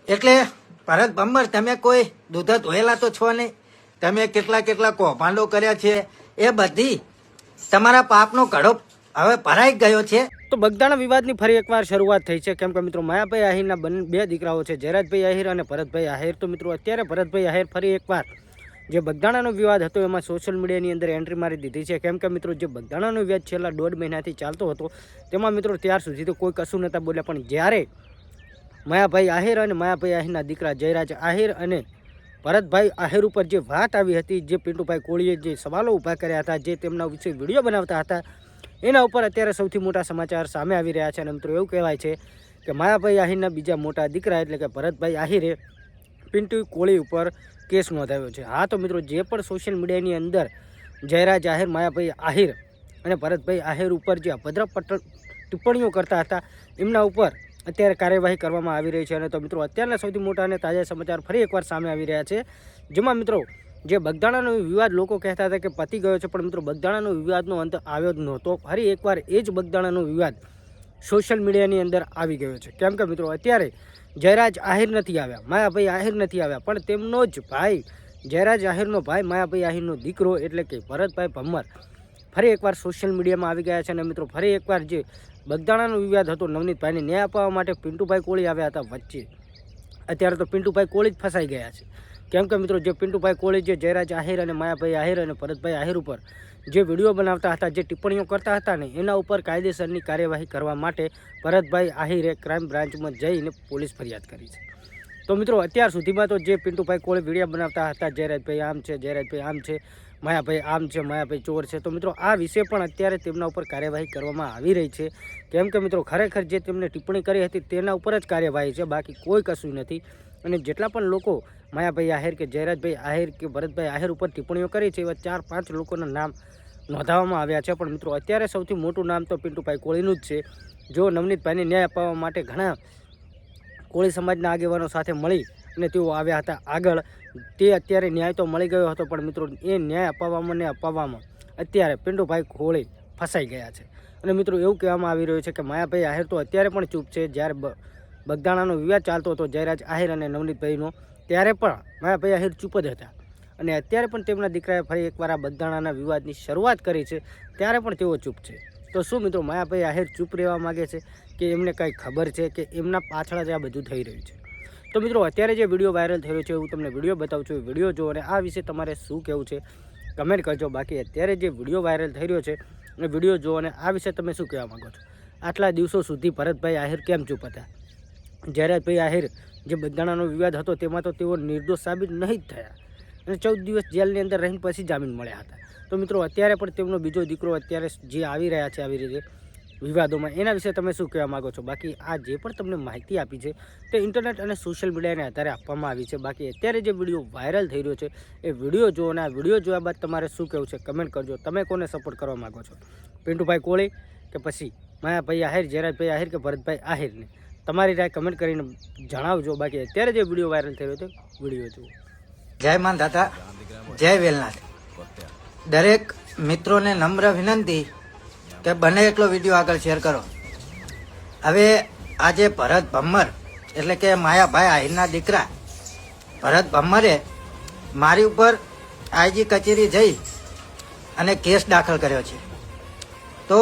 એટલે ભરત ભમ્મર, તમે કોઈ દૂધ ધોયેલા તો છો નહીં. તમે કેટલા કૌભાંડો કર્યા છે, એ બધી તમારા પાપનો ઘડો હવે ભરાઈ ગયો છે. તો બગદાણા વિવાદની ફરી એકવાર શરૂઆત થઈ છે. કેમ કે મિત્રો માયાભાઈ આહિરના બે દીકરાઓ છે, જયરાજભાઈ આહિર અને ભરતભાઈ આહિર. તો મિત્રો અત્યારે ભરતભાઈ આહિર ફરી એકવાર જે બગદાણાનો વિવાદ હતો એમાં સોશિયલ મીડિયાની અંદર એન્ટ્રી મારી દીધી છે. કેમ કે મિત્રો જે બગદાણાનો વિવાદ છેલ્લા 1.5 મહિનાથી ચાલતો હતો તેમાં મિત્રો ત્યાર સુધી તો કોઈ કશું નહોતા બોલ્યા, પણ જ્યારે માયાભાઈ આહિર અને માયાભાઈ આહિરના દીકરા જયરાજ આહિર અને ભરતભાઈ આહિર ઉપર જે વાત આવી હતી, જે પિન્ટુભાઈ કોળીએ જે સવાલો ઊભા કર્યા હતા, જે તેમના વિશે વિડીયો બનાવતા હતા, એના ઉપર અત્યારે સૌથી મોટા સમાચાર સામે આવી રહ્યા છે. અને મિત્રો એવું કહેવાય છે કે માયાભાઈ આહિરના બીજા મોટા દીકરા એટલે કે ભરતભાઈ આહિરે પિન્ટુ કોળી ઉપર કેસ નોંધાવ્યો છે. હા તો મિત્રો જે પણ સોશિયલ મીડિયાની અંદર જયરાજ આહિર, માયાભાઈ આહિર અને ભરતભાઈ આહિર ઉપર જે અભદ્ર ટિપ્પણીઓ કરતા હતા એમના ઉપર અત્યારે કાર્યવાહી કરવામાં આવી રહી છે. અને તો મિત્રો અત્યારના સૌથી મોટા અને તાજા સમાચાર ફરી એકવાર સામે આવી રહ્યા છે, જેમાં મિત્રો જે બગદાણાનો વિવાદ લોકો કહેતા હતા કે પતી ગયો છે, પણ મિત્રો બગદાણાનો વિવાદનો અંત આવ્યો જ નહોતો. ફરી એકવાર એ જ બગદાણાનો વિવાદ સોશિયલ મીડિયાની અંદર આવી ગયો છે. કેમ કે મિત્રો અત્યારે જયરાજ આહિર નથી આવ્યા, માયાભાઈ આહિર નથી આવ્યા, પણ તેમનો જ ભાઈ જયરાજ આહિરનો ભાઈ માયાભાઈ આહિરનો દીકરો એટલે કે ભરતભાઈ ભમ્મર ફરી એકવાર સોશિયલ મીડિયામાં આવી ગયા છે. અને મિત્રો ફરી એકવાર જે બગદાણાનો વિવાદ હતો, નવનીતભાઈને ન્યાય અપાવવા માટે પિન્ટુભાઈ કોળી આવ્યા હતા વચ્ચે. અત્યારે તો પિન્ટુભાઈ કોળી જ ફસાઈ ગયા છે. કેમ કે મિત્રો જે પિન્ટુભાઈ કોળી જે જયરાજ આહિર અને માયાભાઈ આહિર અને ભરતભાઈ આહિર ઉપર જે વિડીયો બનાવતા હતા, જે ટિપ્પણીઓ કરતા હતા ને, એના ઉપર કાયદેસરની કાર્યવાહી કરવા માટે ભરતભાઈ આહિરે ક્રાઇમ બ્રાન્ચમાં જઈને પોલીસ ફરિયાદ કરી છે. તો મિત્રો અત્યાર સુધીમાં તો જે પિન્ટુભાઈ કોળી વિડીયો બનાવતા હતા, જયરાજભાઈ આમ છે, જયરાજભાઈ આમ છે, માયાભાઈ આમ છે, માયાભાઈ ચોર છે, તો મિત્રો આ વિશે પણ અત્યારે તેમના ઉપર કાર્યવાહી કરવામાં આવી રહી છે. કેમ કે મિત્રો ખરેખર જે તેમને ટિપ્પણી કરી હતી તેના ઉપર જ કાર્યવાહી છે, બાકી કોઈ કશું નથી. અને જેટલા પણ લોકો માયાભાઈ આહિર કે જયરાજભાઈ આહિર કે ભરતભાઈ આહિર ઉપર ટિપ્પણીઓ કરી છે એવા 4-5 લોકોના નામ નોંધાવવામાં આવ્યા છે. પણ મિત્રો અત્યારે સૌથી મોટું નામ તો પિન્ટુભાઈ કોળીનું જ છે. જો નવનીતભાઈને ન્યાય અપાવવા માટે ઘણા કોળી સમાજના આગેવાનો સાથે મળી અને તેઓ આવ્યા હતા આગળ, તે અત્યારે ન્યાય તો મળી ગયો હતો, પણ મિત્રો એ ન્યાય અપાવવામાં ને અપાવવામાં અત્યારે પિન્ટુભાઈ કોળી ફસાઈ ગયા છે. અને મિત્રો એવું કહેવામાં આવી રહ્યું છે કે માયાભાઈ આહિર તો અત્યારે પણ ચૂપ છે. જ્યારે બગદાણાનો વિવાદ ચાલતો હતો જયરાજ આહિર અને નવનીતભાઈનો, ત્યારે પણ માયાભાઈ આહિર ચૂપ જ હતા. અને અત્યારે પણ તેમના દીકરાએ ફરી એકવાર આ બગદાણાના વિવાદની શરૂઆત કરી છે, ત્યારે પણ તેઓ ચૂપ છે. તો શું મિત્રો માયાભાઈ આહિર ચૂપ રહેવા માગે છે કે એમને કંઈ ખબર છે કે એમના પાછળ જ આ બધું થઈ રહ્યું છે? તો મિત્રો અત્યારે જે વિડીયો વાયરલ થઈ રહ્યો છે હું તમને વિડીયો બતાવું છું, વિડીયો જો અને આ વિશે તમારે શું કહેવું છે કમેન્ટ કરજો. બાકી અત્યારે જે વિડીયો વાયરલ થઈ રહ્યો છે એ વિડીયો જો અને આ વિશે તમે શું કહેવા માગો છો? આટલા દિવસો સુધી ભરતભાઈ આહિર કેમ ચૂપ હતા? જયરાજભાઈ આહિર જે બગદાણાનો વિવાદ હતો તેમાં તો તેઓ નિર્દોષ સાબિત નહીં જ થયા અને 14 દિવસ જેલની અંદર રહીને પછી જામીન મળ્યા હતા. તો મિત્રો અત્યારે પણ તેમનો બીજો દીકરો અત્યારે જે આવી રહ્યા છે આવી રીતે વિવાદોમાં, એના વિશે તમે શું કહેવા માગો છો? બાકી આ જે પણ તમને માહિતી આપી છે તે ઇન્ટરનેટ અને સોશિયલ મીડિયાને આધારે આપવામાં આવી છે. બાકી અત્યારે જે વિડીયો વાયરલ થઈ રહ્યો છે એ વિડીયો જુઓ અને આ વિડીયો જોયા બાદ તમારે શું કહેવું છે કમેન્ટ કરજો. તમે કોને સપોર્ટ કરવા માગો છો? પિન્ટુભાઈ કોળી કે પછી માયાભાઈ આહિર, જયરાજભાઈ આહિર કે ભરતભાઈ આહિરને? તમારી રાય કમેન્ટ કરીને જણાવજો. બાકી અત્યારે જે વિડીયો વાયરલ થઈ રહ્યો છે વિડીયો જુઓ. જય માન દાતા, જય વેલનાથ. દરેક મિત્રોને નમ્ર વિનંતી કે બને એટલો વિડીયો આગળ શેર કરો. હવે આજે ભરત ભમ્મર એટલે કે માયાભાઈ આહિરના દીકરા ભરત ભમ્મરે મારી ઉપર આઈજી કચેરી જઈ અને કેસ દાખલ કર્યો છે. તો